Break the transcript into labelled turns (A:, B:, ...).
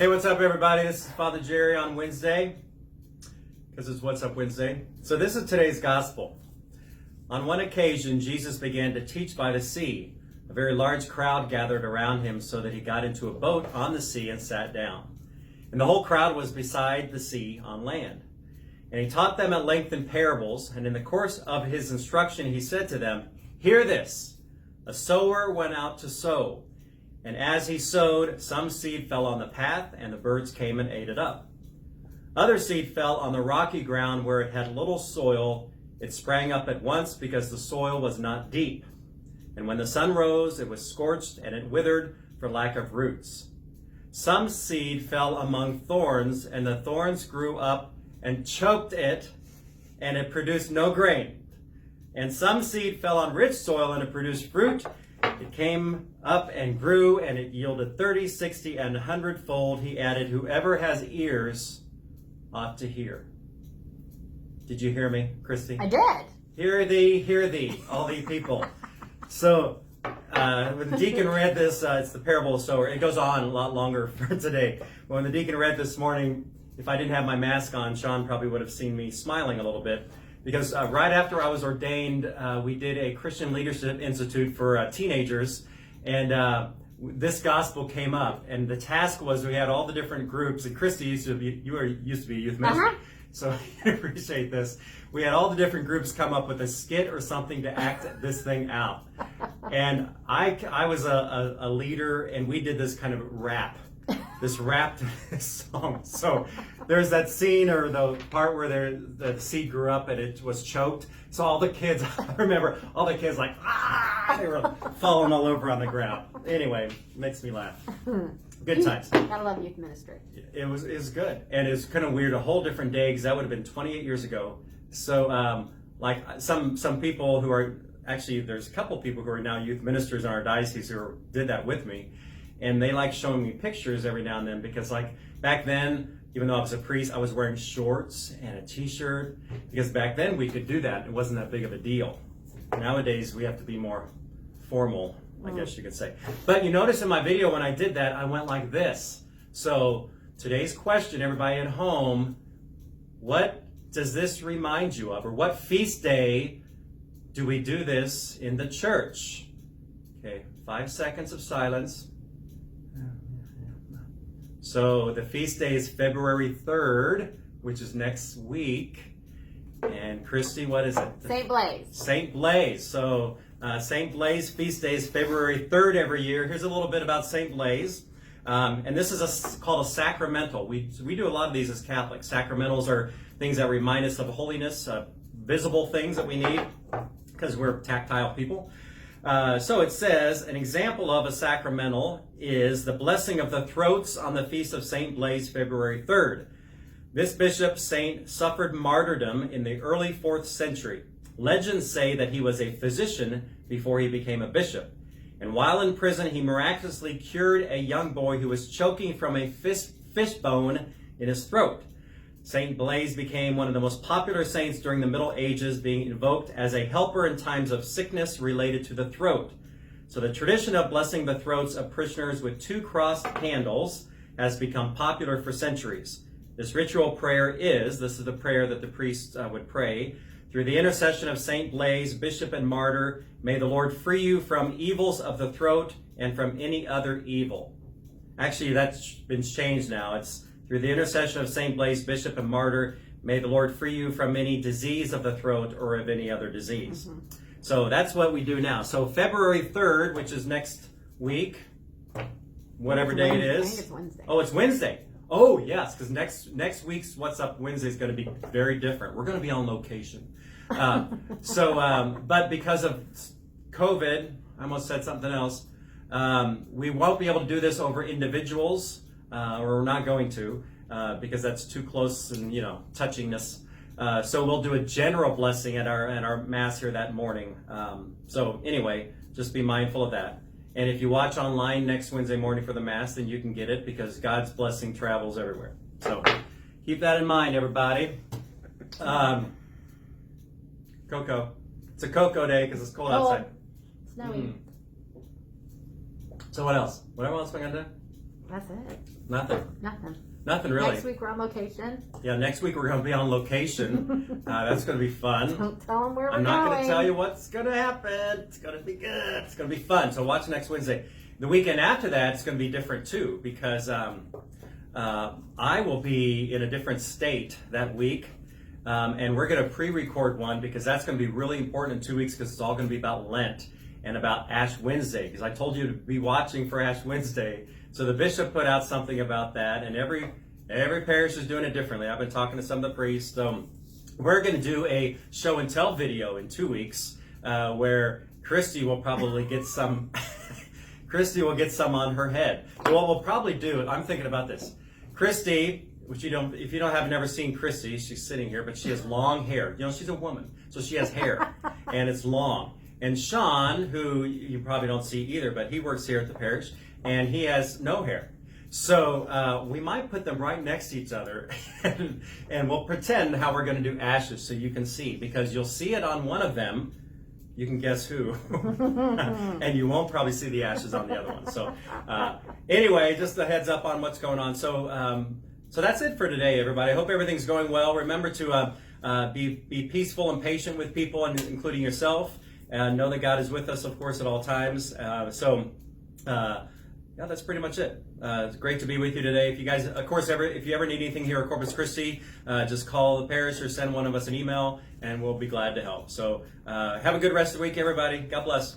A: Hey, what's up, everybody? This is Father Jerry on Wednesday, because it's What's Up Wednesday. So this is today's gospel. On one occasion, Jesus began to teach by the sea. A very large crowd gathered around him so that he got into a boat on the sea and sat down. And the whole crowd was beside the sea on land. And he taught them at length in parables, and in the course of his instruction he said to them, "Hear this, a sower went out to sow. And as he sowed, some seed fell on the path, and the birds came and ate it up. Other seed fell on the rocky ground where it had little soil. It sprang up at once because the soil was not deep. And when the sun rose, it was scorched, and it withered for lack of roots. Some seed fell among thorns, and the thorns grew up and choked it, and it produced no grain. And some seed fell on rich soil, and it produced fruit. It came up and grew, and it yielded 30, 60, and 100-fold. He added, whoever has ears ought to hear." Did you hear me, Christy?
B: I did.
A: Hear thee, all thee people. So, when the deacon read this, it's the parable of sower. It goes on a lot longer for today. When the deacon read this morning, if I didn't have my mask on, Sean probably would have seen me smiling a little bit. Because right after I was ordained, we did a Christian Leadership Institute for teenagers, and this gospel came up. And the task was we had all the different groups, and Christy used to be a youth minister, so I appreciate this. We had all the different groups come up with a skit or something to act this thing out. And I was a leader, and we did this kind of rap. This rap song. So there's that scene or the part where the seed grew up and it was choked. So all the kids, I remember all the kids like, they were falling all over on the ground. Anyway, makes me laugh. Good times.
B: Gotta love youth ministry.
A: It was good. And it's kind of weird, a whole different day, because that would have been 28 years ago. So like some people who are, actually there's a couple people who are now youth ministers in our diocese who did that with me. And they like showing me pictures every now and then, because like back then, even though I was a priest, I was wearing shorts and a t-shirt, because back then we could do that. It wasn't that big of a deal. Nowadays we have to be more formal, I guess you could say. But you notice in my video when I did that, I went like this. So today's question, everybody at home, what does this remind you of? Or what feast day do we do this in the church? Okay, 5 seconds of silence. So the feast day is February 3rd, which is next week. And Christy, what is it?
B: St. Blaise.
A: St. Blaise. So St. Blaise feast day is February 3rd every year. Here's a little bit about St. Blaise. And this is called a sacramental. We do a lot of these as Catholics. Sacramentals are things that remind us of holiness, visible things that we need, because we're tactile people. So it says, an example of a sacramental is the blessing of the throats on the feast of St. Blaise, February 3rd. This bishop saint suffered martyrdom in the early 4th century. Legends say that he was a physician before he became a bishop. And while in prison, he miraculously cured a young boy who was choking from a fish bone in his throat. St. Blaise became one of the most popular saints during the Middle Ages, being invoked as a helper in times of sickness related to the throat. So the tradition of blessing the throats of parishioners with 2 crossed candles has become popular for centuries. This ritual prayer this is the prayer that the priest would pray. Through the intercession of St. Blaise, bishop and martyr, may the Lord free you from evils of the throat and from any other evil. Actually, that's been changed now. It's through the intercession of St. Blaise, bishop and martyr, may the Lord free you from any disease of the throat or of any other disease. So that's what we do now. So February 3rd, which is next week, whatever day it is.
B: I think it's Wednesday.
A: Oh, it's Wednesday. Oh, yes, because next week's What's Up Wednesday is going to be very different. We're going to be on location. But because of COVID, I almost said something else, we won't be able to do this over individuals. Or we're not going to, because that's too close and, touchingness. So we'll do a general blessing at our Mass here that morning. So anyway, just be mindful of that. And if you watch online next Wednesday morning for the Mass, then you can get it, because God's blessing travels everywhere. So keep that in mind, everybody. Cocoa. It's a cocoa day because it's cold outside.
B: Snowy.
A: So what else? What else am I going to do?
B: That's it.
A: Nothing.
B: Nothing.
A: Nothing really.
B: Next week we're on location.
A: Yeah, next week we're going to be on location. That's going to be fun.
B: Don't tell them where we're
A: I'm
B: going.
A: not going to tell you what's going to happen. It's going to be good. It's going to be fun. So watch next Wednesday. The weekend after that, it's going to be different too, because I will be in a different state that week. And we're going to pre-record one because that's going to be really important in 2 weeks, because it's all going to be about Lent and about Ash Wednesday, because I told you to be watching for Ash Wednesday. So the bishop put out something about that, and every parish is doing it differently. I've been talking to some of the priests. So we're going to do a show and tell video in 2 weeks where Christy will probably get some. Christy will get some on her head. What we'll probably do, I'm thinking about this. Christy, which if you haven't never seen Christy, she's sitting here, but she has long hair. You know, she's a woman, so she has hair, and it's long. And Sean, who you probably don't see either, but he works here at the parish, and he has no hair. So we might put them right next to each other, and we'll pretend how we're going to do ashes so you can see, because you'll see it on one of them. You can guess who. And you won't probably see the ashes on the other one. So anyway, just a heads up on what's going on. So that's it for today, everybody. I hope everything's going well. Remember to be peaceful and patient with people, and including yourself. And know that God is with us, of course, at all times. Yeah, that's pretty much it. It's great to be with you today. If you guys, of course, if you ever need anything here at Corpus Christi, just call the parish or send one of us an email, and we'll be glad to help. So have a good rest of the week, everybody. God bless.